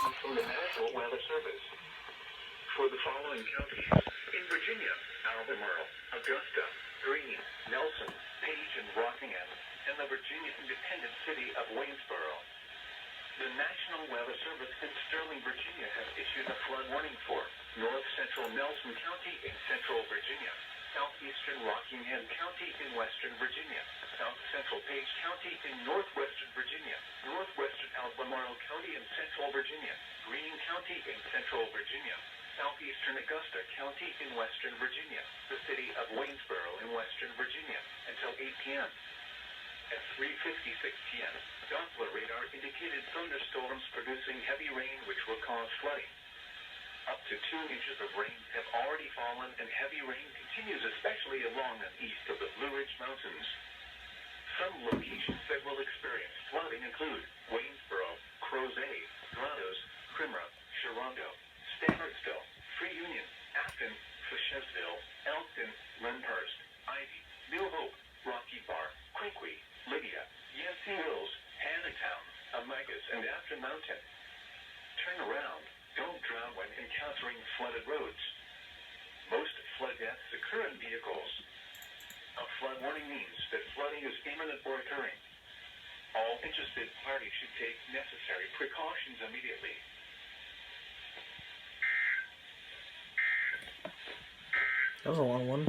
information from the National Weather Service. For the following counties, in Virginia, Albemarle, Augusta, Greene, Nelson, Page, and Rockingham, and the Virginia independent city of Waynesboro. The National Weather Service in Sterling, Virginia has issued a flood warning for north central Nelson County in central Virginia, southeastern Rockingham County in western Virginia, south central Page County in northwestern Virginia, northwestern Albemarle County in central Virginia, Greene County in central Virginia, southeastern Augusta County in western Virginia, the city of Waynesboro in western Virginia, until 8 p.m. At 3:56 p.m., Doppler radar indicated thunderstorms producing heavy rain which will cause flooding. Up to 2 inches of rain have already fallen, and heavy rain continues especially along and east of the Blue Ridge Mountains. Some locations that will experience flooding include Waynesboro, Crozet, Grottos, Primrose, Sharonda, Stanardsville, Free Union, Afton, Fasheville, Elkton, Lyndhurst, Ivy, New Hope, Rocky Bar, Quinqui, Lydia, Yancey Hills, Hannahtown, Amigas, and Afton Mountain. Turn around. Don't drown when encountering flooded roads. Most flood deaths occur in vehicles. A flood warning means that flooding is imminent or occurring. All interested parties should take necessary precautions immediately. That was a long one.